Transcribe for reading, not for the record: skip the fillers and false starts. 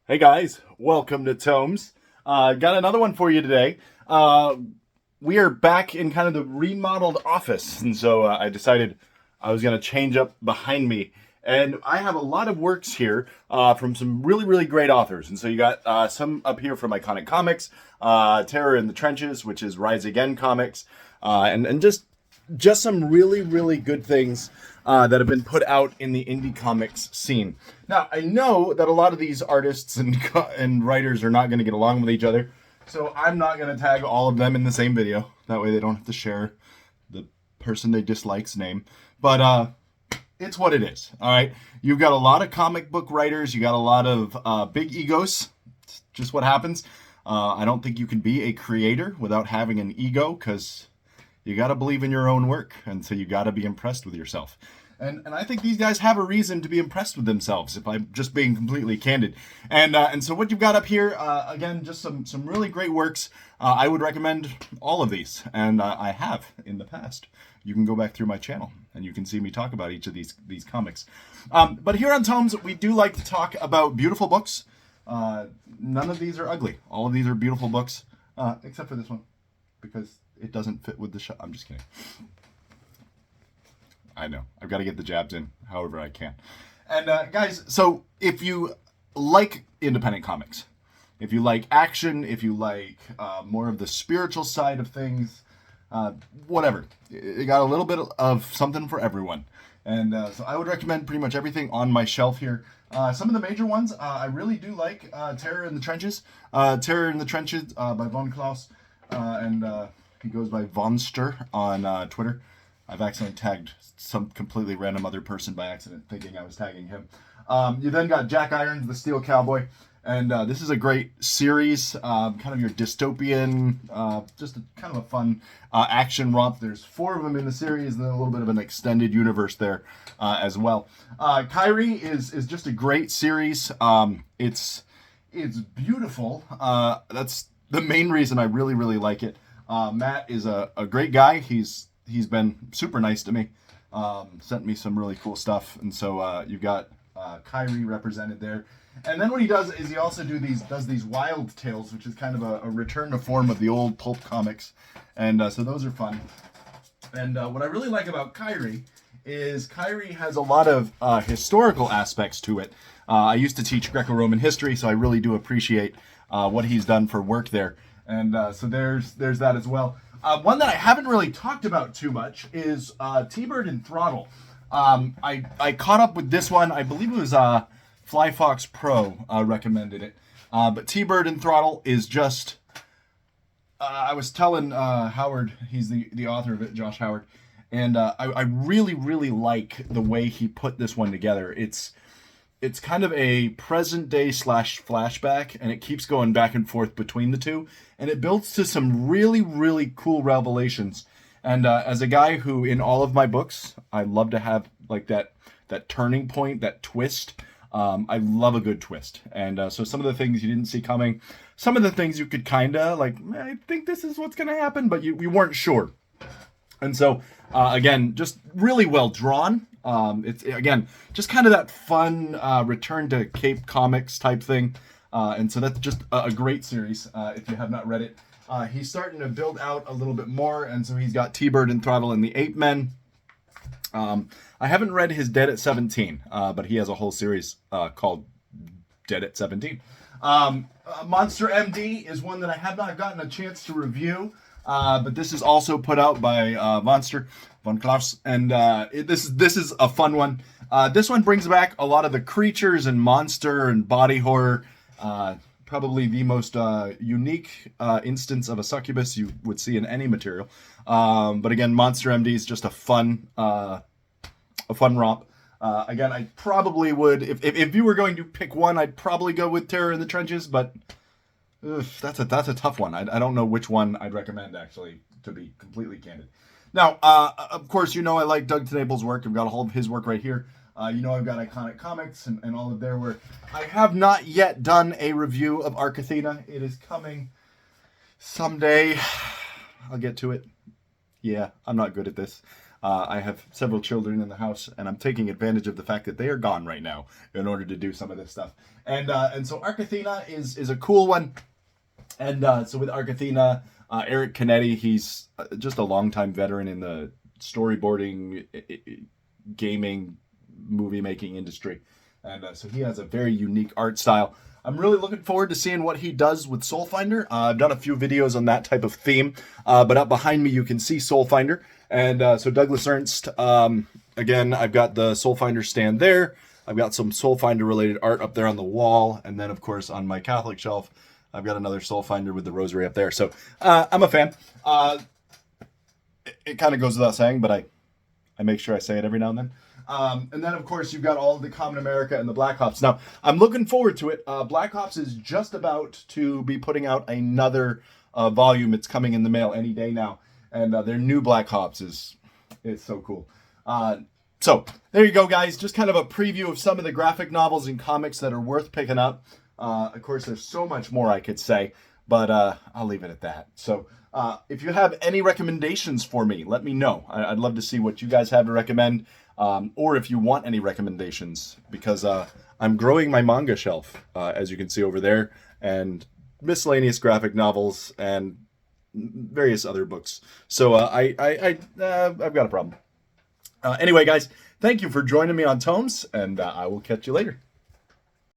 Hey guys, welcome to Tomes. Got another one for you today. We are back in kind of the remodeled office, and so I decided I was going to change up behind me. And I have a lot of works here from some really great authors. And so you got some up here from Iconic Comics, Terror in the Trenches, which is Rise Again Comics, and just some really good things that have been put out in the indie comics scene. Now, I know that a lot of these artists and writers are not going to get along with each other, so I'm not going to tag all of them in the same video. That way they don't have to share the person they dislike's name. But it's what it is, all right? You've got a lot of comic book writers. You got a lot of big egos. It's just what happens. I don't think you can be a creator without having an ego, because you got to believe in your own work, and so you got to be impressed with yourself. And I think these guys have a reason to be impressed with themselves, if I'm just being completely candid. And so what you've got up here, again, just some really great works. I would recommend all of these, and I have in the past. You can go back through my channel, and you can see me talk about each of these comics. But here on Tomes, we do like to talk about beautiful books. None of these are ugly. All of these are beautiful books, except for this one, because it doesn't fit with the shot. I'm just kidding. I know. I've got to get the jabs in however I can. And guys, so if you like independent comics, if you like action, if you like more of the spiritual side of things, whatever. It got a little bit of something for everyone. And so I would recommend pretty much everything on my shelf here. Some of the major ones, I really do like Terror in the Trenches. Terror in the Trenches by von Klaus. And he goes by Vonster on Twitter. I've accidentally tagged some completely random other person by accident, thinking I was tagging him. You then got Jack Irons, the Steel Cowboy. And this is a great series, kind of your dystopian, just kind of a fun action romp. There's 4 of them in the series, and then a little bit of an extended universe there as well. Kyrie is just a great series. It's beautiful. That's the main reason I really like it. Matt is a great guy. He's been super nice to me. Sent me some really cool stuff, and so you've got Kyrie represented there. And then what he does is he also does these wild tales, which is kind of a return to form of the old pulp comics, and so those are fun. And what I really like about Kyrie is Kyrie has a lot of historical aspects to it. I used to teach Greco-Roman history, so I really do appreciate what he's done for work there. And so there's that as well. One that I haven't really talked about too much is T-Bird and Throttle. I caught up with this one. I believe it was Fly Fox Pro recommended it. But T-Bird and Throttle is just... I was telling Howard, he's the author of it, Josh Howard, and I really like the way he put this one together. It's kind of a present day / flashback, and it keeps going back and forth between the two, and it builds to some really cool revelations. And as a guy who, in all of my books, I love to have like that turning point, that twist. I love a good twist. And so some of the things you didn't see coming, some of the things you could kind of like, I think this is what's going to happen, but you weren't sure. And so, again, just really well drawn. It's, again, just kind of that fun return to Cape Comics type thing. And so that's just a great series if you have not read it. He's starting to build out a little bit more, and so he's got T-Bird and Throttle and the Ape Men. I haven't read his Dead at 17, but he has a whole series called Dead at 17. Monster MD is one that I have not gotten a chance to review, but this is also put out by Monster von Klaus, and this is a fun one. This one brings back a lot of the creatures and monster and body horror. Probably the most unique instance of a succubus you would see in any material. But again, Monster MD is just a fun romp. Again, I probably would, if you were going to pick one, I'd probably go with Terror in the Trenches, but that's a tough one. I don't know which one I'd recommend, actually, to be completely candid. Now, of course, you know I like Doug TenNapel's work. I've got a hold of his work right here. You know I've got Iconic Comics and all of their work. I have not yet done a review of Athena. It is coming someday. I'll get to it. Yeah, I'm not good at this. I have several children in the house, and I'm taking advantage of the fact that they are gone right now in order to do some of this stuff. And so Arc Athena is a cool one. And so with Arc Athena, Eric Canete, he's just a longtime veteran in the storyboarding, gaming, movie making industry. And so he has a very unique art style. I'm really looking forward to seeing what he does with Soulfinder. I've done a few videos on that type of theme, but up behind me you can see Soulfinder. And so Douglas Ernst, again, I've got the Soulfinder stand there. I've got some Soulfinder related art up there on the wall. And then, of course, on my Catholic shelf, I've got another Soulfinder with the rosary up there. So I'm a fan. It kind of goes without saying, but I make sure I say it every now and then. And then, of course, you've got all the Common America and the Black Ops. Now, I'm looking forward to it. Black Ops is just about to be putting out another volume. It's coming in the mail any day now. And their new Black Ops is so cool. So there you go, guys. Just kind of a preview of some of the graphic novels and comics that are worth picking up. Of course, there's so much more I could say, but I'll leave it at that. So if you have any recommendations for me, let me know. I'd love to see what you guys have to recommend, or if you want any recommendations, because I'm growing my manga shelf, as you can see over there, and miscellaneous graphic novels and various other books. So I've got a problem. Anyway, guys, thank you for joining me on Tomes, and I will catch you later.